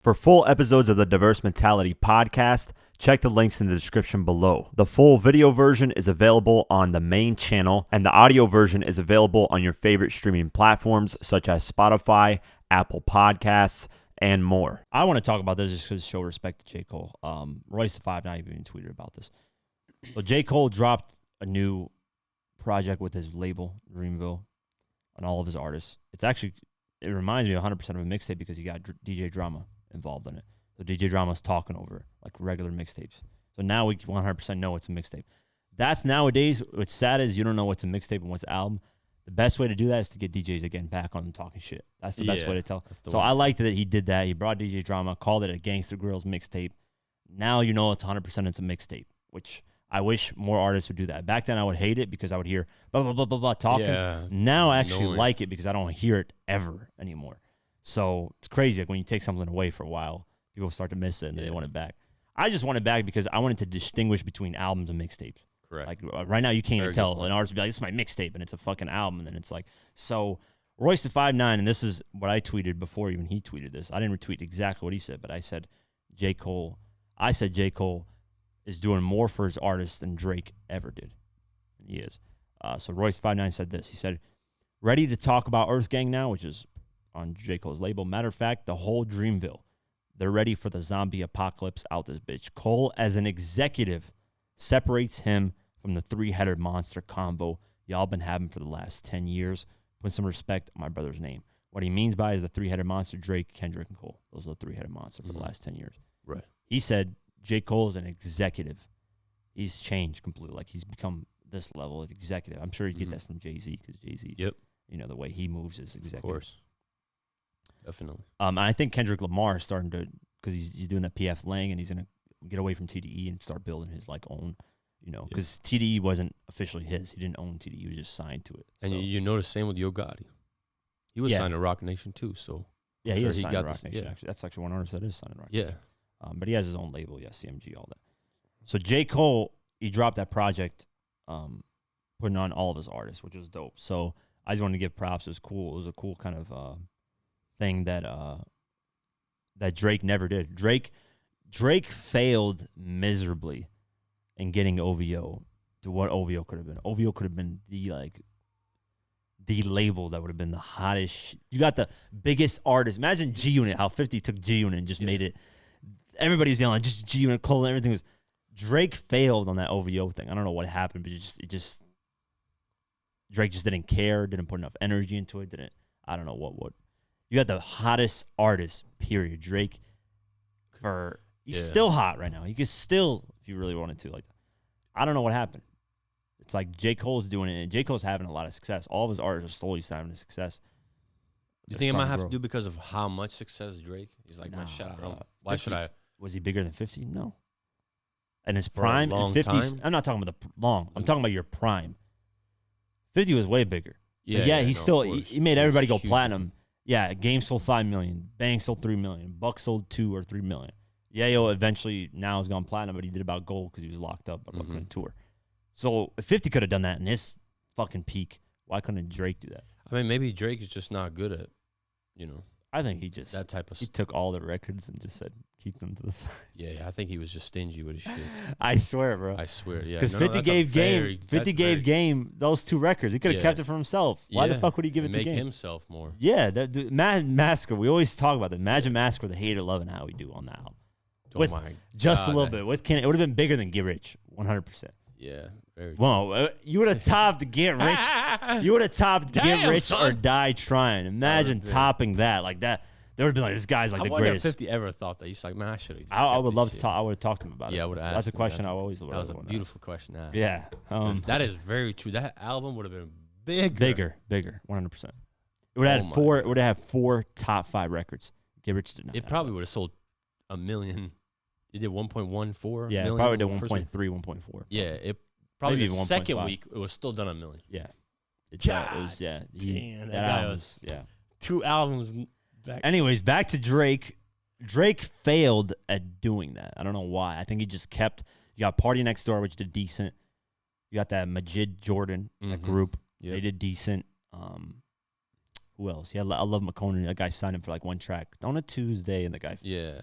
For full episodes of the Diverse Mentality podcast, check the links in the description below. The full video version is available on the main channel, and the audio version is available on your favorite streaming platforms such as Spotify, Apple Podcasts, and more. I want to talk about this just because show respect to J. Cole. Royce the 5'9" even tweeted about this. So J. Cole dropped a new project with his label, Dreamville, and all of his artists. It reminds me 100% of a mixtape because you got DJ Drama involved in it. So DJ Drama's talking over it, like regular mixtapes. So now we 100% know it's a mixtape. That's nowadays, what's sad is you don't know what's a mixtape and what's an album. The best way to do that is to get DJs again back on them talking shit. That's the best way to tell. So I liked that he did that. He brought DJ Drama, called it a Gangsta Grillz mixtape. Now you know it's 100% it's a mixtape, which I wish more artists would do that. Back then I would hate it because I would hear blah, blah, blah, blah, blah talking. Yeah, now I actually like it because I don't hear it ever anymore. So it's crazy. Like when you take something away for a while, people start to miss it and they want it back. I just want it back because I wanted to distinguish between albums and mixtapes. Correct. Like right now you can't even tell an artist will be like, this is my mixtape and it's a fucking album. And then it's like, so Royce the 5'9", and this is what I tweeted before even he tweeted this. I didn't retweet exactly what he said, but I said J. Cole is doing more for his artists than Drake ever did. And he is. So Royce 5'9" said this. He said, ready to talk about Earth Gang now, which is on J. Cole's label. Matter of fact, the whole Dreamville. They're ready for the zombie apocalypse out this bitch. Cole, as an executive, separates him from the three-headed monster combo y'all been having for the last 10 years. Put some respect on my brother's name. What he means by is the three-headed monster, Drake, Kendrick, and Cole. Those are the three-headed monster for the last 10 years. Right. He said J. Cole is an executive. He's changed completely. Like, he's become this level of executive. I'm sure you get that from Jay-Z because Jay-Z, you know, the way he moves is executive. Of course. Definitely. I think Kendrick Lamar is starting to, because he's doing that PF Lang, and he's going to get away from TDE and start building his, like, own, you know, because TDE wasn't officially his. He didn't own TDE. He was just signed to it. And you notice same with Yo Gotti. He was signed to Rock Nation, too, so. Yeah, he is signed to Rock Nation, actually. That's actually one artist that is signed to Rock Nation. But he has his own label, CMG, all that. So J. Cole, he dropped that project, putting on all of his artists, which was dope. So I just wanted to give props. It was cool. It was a cool kind of thing that that Drake never did. Drake failed miserably in getting OVO to what OVO could have been. OVO could have been the label that would have been the hottest. You got the biggest artist. Imagine G-Unit, how 50 took G-Unit and just made it. Everybody's yelling, just G-Unit, Cole, everything was. Drake failed on that OVO thing. I don't know what happened, but Drake just didn't care, didn't put enough energy into it, I don't know what. You got the hottest artist, period. Drake, he's still hot right now. He could still, if you really wanted to, like, I don't know what happened. It's like J. Cole's doing it, and J. Cole's having a lot of success. All of his artists are slowly having success. You think it might have to do because of how much success Drake? He's like, man, shut up. Why should I? Was he bigger than 50? No. And his prime, in 50s, I'm not talking about the long. I'm talking about your prime. 50 was way bigger. He made everybody go platinum. Yeah, Game sold 5 million. Bang sold 3 million. Buck sold 2 or 3 million. Yayo eventually now has gone platinum, but he did about gold because he was locked up but couldn't tour. So if 50 could have done that in his fucking peak, why couldn't Drake do that? I mean, maybe Drake is just not good at, you know. I think he just that type of. He took all the records and just said keep them to the side. Yeah, I think he was just stingy with his shit. I swear, bro. I swear, yeah. Because 50 gave Game those 2 records. He could have kept it for himself. Why the fuck would he give it to Game? Make himself more. Yeah, Massacre. We always talk about that. Imagine Massacre, the hater loving how we do on that album. With just a little bit. With it would have been bigger than Get Rich, 100%. Yeah, very. Well, you would have topped Get Rich. You would have topped Get Rich or Die Trying. Imagine topping that like that. They would have been like, this guy's like the greatest. I wonder if 50 ever thought that. He's like, man, I should have. I would love to talk. I would have talked to him about it. Yeah, I would have asked. That's a question I always love. That was a beautiful question to ask. Yeah. That is very true. That album would have been bigger. Bigger, 100%. It would have had 4. It would have had 4 top 5 records. Get Rich did not. It probably would have sold 1 million. It did 1.14. Yeah, million probably did 1.3, 1.4. Yeah, it probably the second week it was still done 1 million. Yeah. It was damn, that album was 2 albums. Anyways, back to Drake. Drake failed at doing that. I don't know why. I think he just kept. You got Party Next Door, which did decent. You got that Majid Jordan, that group. Yep. They did decent. who else? Yeah, I love McConan. That guy signed him for like one track on a Tuesday, and the guy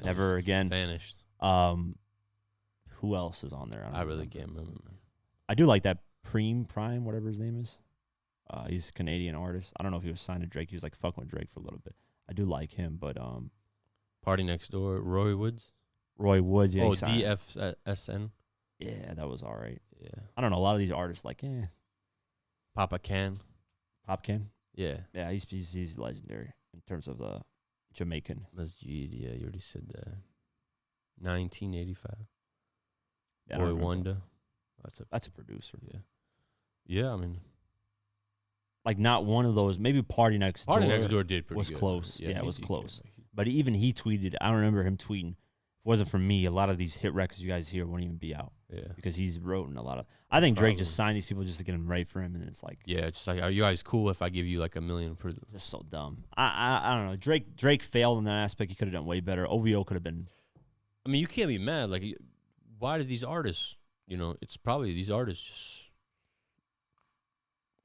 never again vanished. Who else is on there? I really can't remember, man. I do like that Prime, whatever his name is. He's a Canadian artist. I don't know if he was signed to Drake. He was like fucking with Drake for a little bit. I do like him, but Party Next Door, Roy Woods, yeah. Oh, DFSN. Yeah, that was all right. Yeah, I don't know. A lot of these artists, like, Papa Can. Yeah, he's legendary in terms of the Jamaican. Masjid, yeah, you already said that. 1985. Yeah, Boy Wonder. That's a producer. Yeah. I mean, like not one of those. Maybe Party Next Door. Party Next Door did pretty was good. Close. Yeah, it was close. Good. But even he tweeted. I don't remember him tweeting. If it wasn't for me, a lot of these hit records you guys hear won't even be out. Yeah, because he's wrote in a lot of. I think Drake just signed these people just to get them right for him, and then it's like. Yeah, it's like, are you guys cool if I give you like $1 million per? It's just so dumb. I don't know. Drake failed in that aspect. He could have done way better. OVO could have been. I mean, you can't be mad. Like, why did these artists? It's probably these artists just.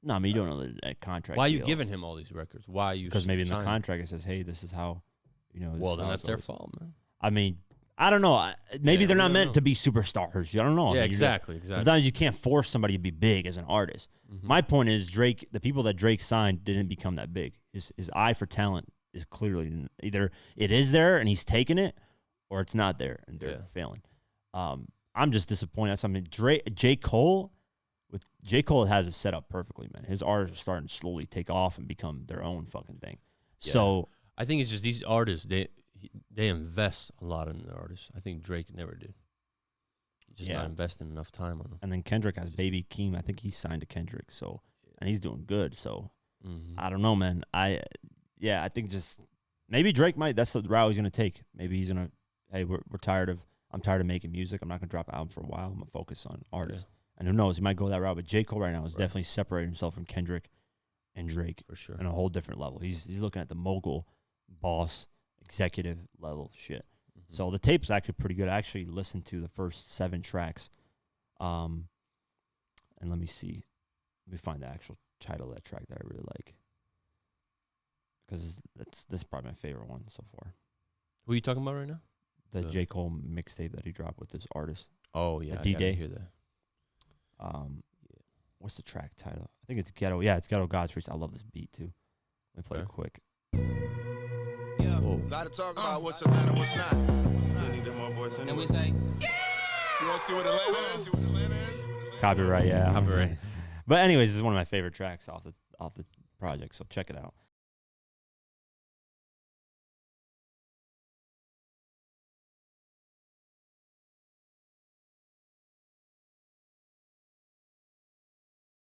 No, I mean, you don't know that contract. Why are you giving him all these records? Why are you? Because maybe in the contract it says, "Hey, this is how." Well, then that's their fault, man. I mean, I don't know. Maybe they're not meant to be superstars. I don't know. Yeah, I mean, exactly. Sometimes you can't force somebody to be big as an artist. Mm-hmm. My point is, the people that Drake signed didn't become that big. His eye for talent is clearly either it is there and he's taking it, or it's not there and they're failing. I'm just disappointed. I mean, J. Cole has it set up perfectly, man. His artists are starting to slowly take off and become their own fucking thing. Yeah. So I think it's just these artists, they invest a lot in the artists. I think Drake never did. He's just not investing enough time on them. And then Kendrick has Baby Keem. I think he signed to Kendrick, and he's doing good. So I don't know, man. I think just maybe Drake might. That's the route he's gonna take. Maybe he's gonna. Hey, I'm tired of making music. I'm not gonna drop an album for a while. I'm gonna focus on artists. Yeah. And who knows? He might go that route. But J. Cole right now is definitely separating himself from Kendrick and Drake for sure, on a whole different level. He's looking at the mogul, boss, executive level shit. Mm-hmm. So the tape's actually pretty good. I actually listened to the first 7 tracks. And let me see. Let me find the actual title of that track that I really like. Because this is probably my favorite one so far. Who are you talking about right now? The J. Cole mixtape that he dropped with this artist. Oh, yeah. I gotta hear that. What's the track title? I think it's Ghetto. Yeah, it's Ghetto God's Freestyle. I love this beat, too. Let me play it quick. Yeah. A lot of talk about what's Atlanta, what's not. And we say, yeah! You want to see what Atlanta is? Copyright, yeah. Copyright. But anyways, this is one of my favorite tracks off the project, so check it out.